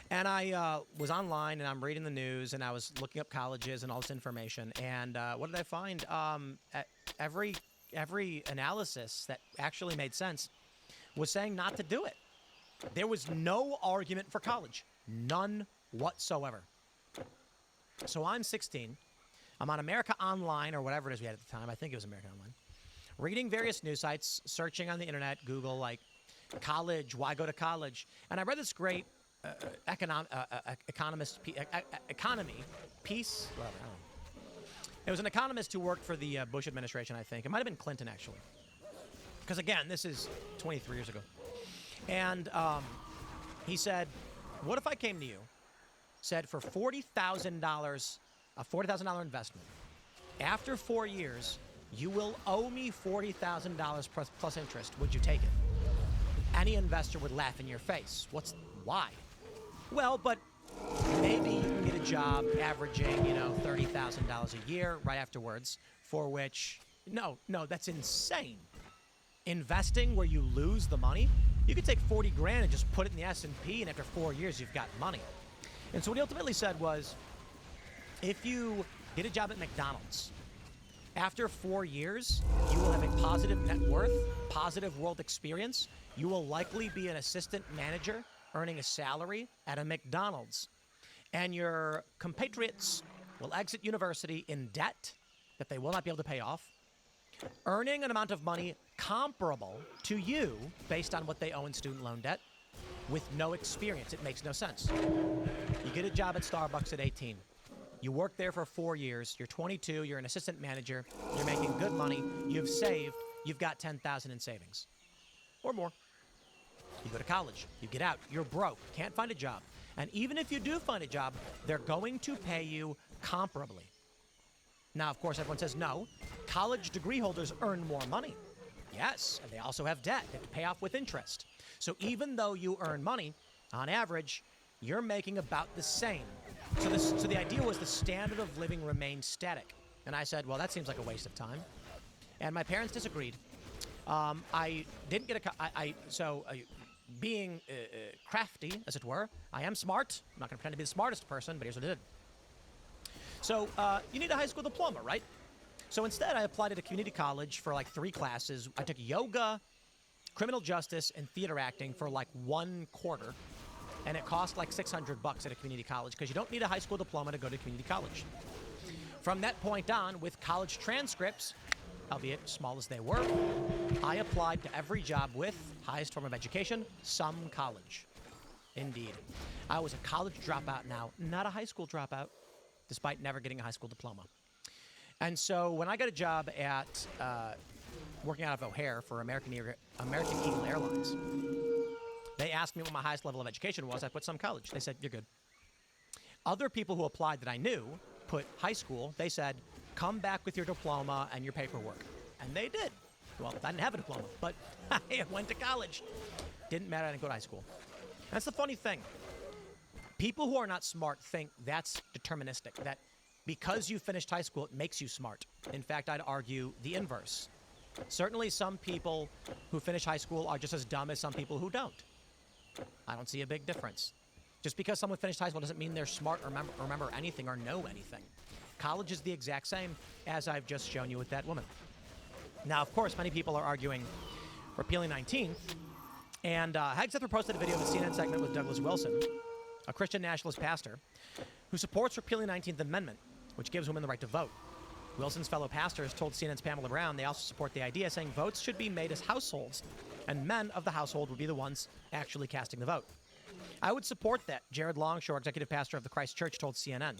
And I was online, and I'm reading the news, and I was looking up colleges and all this information. And what did I find? Every analysis that actually made sense was saying not to do it. There was no argument for college. None whatsoever. So I'm 16. I'm on America Online, or whatever it is we had at the time. I think it was America Online. Reading various news sites, searching on the internet, Google, like, college, why go to college? And I read this great economy piece. Whatever, I don't know. It was an economist who worked for the Bush administration, I think. It might have been Clinton, actually. Because, again, this is 23 years ago. And he said, what if I came to you, said for $40,000, a $40,000 investment, after 4 years, you will owe me $40,000 plus interest. Would you take it? Any investor would laugh in your face. Why? Well, but maybe you can get a job averaging, $30,000 a year right afterwards, for which, no, that's insane. Investing where you lose the money, you could take 40 grand and just put it in the S&P, and after 4 years, you've got money. And so what he ultimately said was, if you get a job at McDonald's, after 4 years, you will have a positive net worth, positive world experience. You will likely be an assistant manager earning a salary at a McDonald's. And your compatriots will exit university in debt that they will not be able to pay off, earning an amount of money comparable to you based on what they owe in student loan debt with no experience. It makes no sense. You get a job at Starbucks at 18. You work there for 4 years. You're 22. You're an assistant manager. You're making good money. You've saved. You've got $10,000 in savings or more. You go to college. You get out. You're broke. Can't find a job. And even if you do find a job, they're going to pay you comparably. Now, of course, everyone says no. College degree holders earn more money. Yes, and they also have debt. They have to pay off with interest. So even though you earn money, on average, you're making about the same. So the idea was the standard of living remained static. And I said, well, that seems like a waste of time. And my parents disagreed. I didn't get being crafty, as it were, I am smart. I'm not going to pretend to be the smartest person, but here's what I did. So you need a high school diploma, right? So instead, I applied at a community college for like 3 classes. I took yoga, criminal justice, and theater acting for like 1 quarter. And it cost like $600 at a community college because you don't need a high school diploma to go to community college. From that point on, with college transcripts, albeit small as they were, I applied to every job with highest form of education, some college. Indeed. I was a college dropout now, not a high school dropout, despite never getting a high school diploma. And so when I got a job at working out of O'Hare for American Eagle Airlines. They asked me what my highest level of education was. I put some college. They said, you're good. Other people who applied that I knew put high school. They said, come back with your diploma and your paperwork. And they did. Well, I didn't have a diploma, but I went to college. Didn't matter, I didn't go to high school. That's the funny thing. People who are not smart think that's deterministic, that because you finished high school, it makes you smart. In fact, I'd argue the inverse. Certainly some people who finish high school are just as dumb as some people who don't. I don't see a big difference. Just because someone finished high school doesn't mean they're smart or remember anything or know anything. College is the exact same as I've just shown you with that woman. Now, of course, many people are arguing repealing 19th, and Hegseth posted a video of a CNN segment with Douglas Wilson, a Christian nationalist pastor, who supports repealing the 19th Amendment, which gives women the right to vote. Wilson's fellow pastors told CNN's Pamela Brown they also support the idea, saying votes should be made as households, and men of the household would be the ones actually casting the vote. I would support that, Jared Longshore, executive pastor of the Christ Church, told CNN.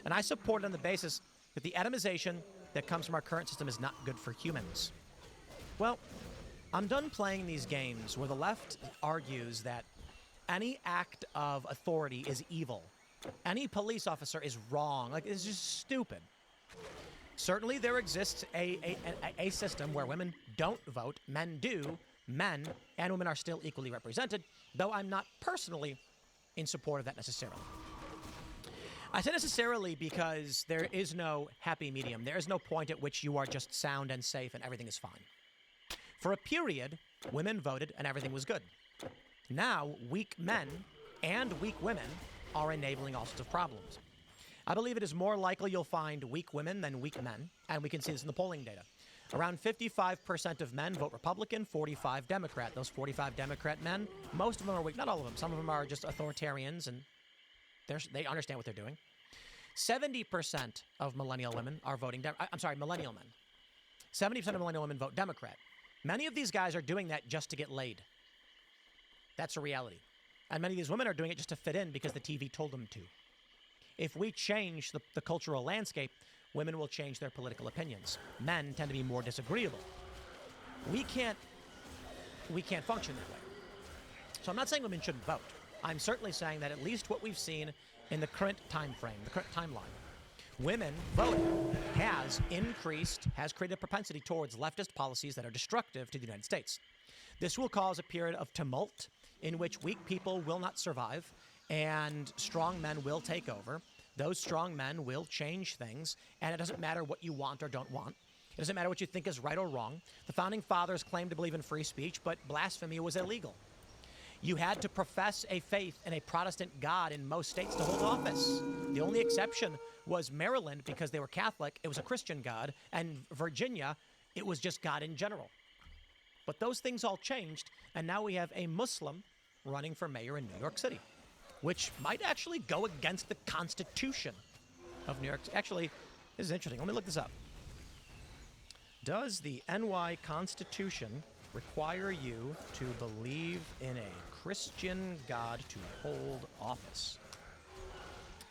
And I support it on the basis that the atomization that comes from our current system is not good for humans. Well, I'm done playing these games where the left argues that any act of authority is evil. Any police officer is wrong. Like, it's just stupid. Certainly there exists a system where women don't vote, men do, men and women are still equally represented, though I'm not personally in support of that necessarily. I say necessarily because there is no happy medium. There is no point at which you are just sound and safe and everything is fine. For a period, women voted and everything was good. Now, weak men and weak women are enabling all sorts of problems. I believe it is more likely you'll find weak women than weak men, and we can see this in the polling data. Around 55% of men vote Republican, 45 Democrat. Those 45 Democrat men, most of them are weak. Not all of them. Some of them are just authoritarians, and they understand what they're doing. 70% of millennial women are voting millennial men. 70% of millennial women vote Democrat. Many of these guys are doing that just to get laid. That's a reality. And many of these women are doing it just to fit in because the TV told them to. If we change the cultural landscape, women will change their political opinions. Men tend to be more disagreeable. We can't function that way. So I'm not saying women shouldn't vote. I'm certainly saying that at least what we've seen in the current time frame, the current timeline, women voting has created a propensity towards leftist policies that are destructive to the United States. This will cause a period of tumult in which weak people will not survive and strong men will take over. Those strong men will change things, and it doesn't matter what you want or don't want. It doesn't matter what you think is right or wrong. The Founding Fathers claimed to believe in free speech, but blasphemy was illegal. You had to profess a faith in a Protestant God in most states to hold office. The only exception was Maryland because they were Catholic. It was a Christian God. And Virginia, it was just God in general. But those things all changed, and now we have a Muslim running for mayor in New York City, which might actually go against the Constitution of New York. Actually, this is interesting. Let me look this up. Does the NY Constitution require you to believe in a Christian God to hold office?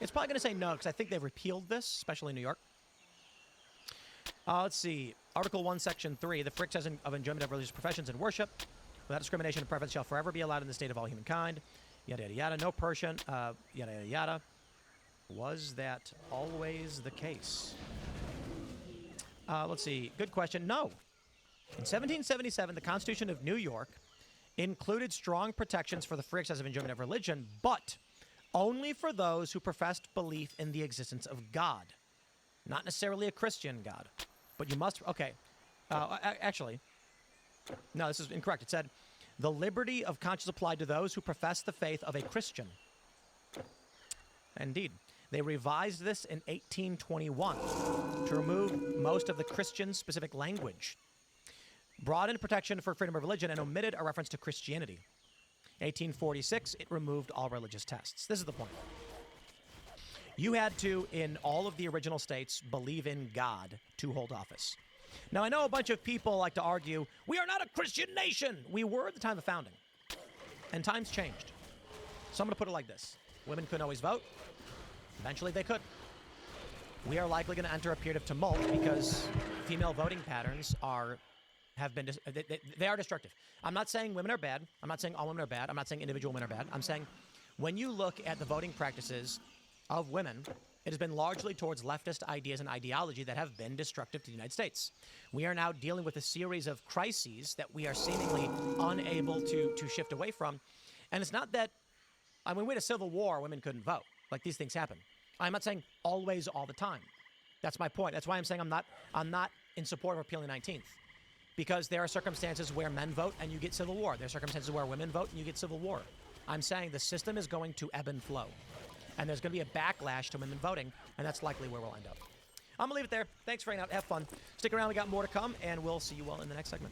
It's probably going to say no, because I think they've repealed this, especially in New York. Let's see. Article 1, Section 3, the free exercise of enjoyment of religious professions and worship without discrimination and preference shall forever be allowed in the state of all humankind. Yada, yada, yada. No Persian. Yada, yada, yada. Was that always the case? Let's see. Good question. No. In 1777, the Constitution of New York included strong protections for the free exercise of enjoyment of religion, but only for those who professed belief in the existence of God. Not necessarily a Christian God, but you must... Okay. Actually, no, this is incorrect. It said, the liberty of conscience applied to those who profess the faith of a Christian. Indeed. They revised this in 1821 to remove most of the Christian-specific language, broadened protection for freedom of religion, and omitted a reference to Christianity. 1846, it removed all religious tests. This is the point. You had to, in all of the original states, believe in God to hold office. Now, I know a bunch of people like to argue, we are not a Christian nation. We were at the time of the founding. And times changed. So I'm going to put it like this. Women couldn't always vote. Eventually they could. We are likely going to enter a period of tumult because female voting patterns are have been, they are destructive. I'm not saying women are bad. I'm not saying all women are bad. I'm not saying individual women are bad. I'm saying when you look at the voting practices of women, it has been largely towards leftist ideas and ideology that have been destructive to the United States. We are now dealing with a series of crises that we are seemingly unable to shift away from. And it's not that, I mean, we had a civil war, women couldn't vote. Like, these things happen. I'm not saying always, all the time. That's my point. That's why I'm saying I'm not in support of repealing the 19th. Because there are circumstances where men vote and you get civil war. There are circumstances where women vote and you get civil war. I'm saying the system is going to ebb and flow. And there's going to be a backlash to women voting, and that's likely where we'll end up. I'm going to leave it there. Thanks for hanging out. Have fun. Stick around. We got more to come, and we'll see you all in the next segment.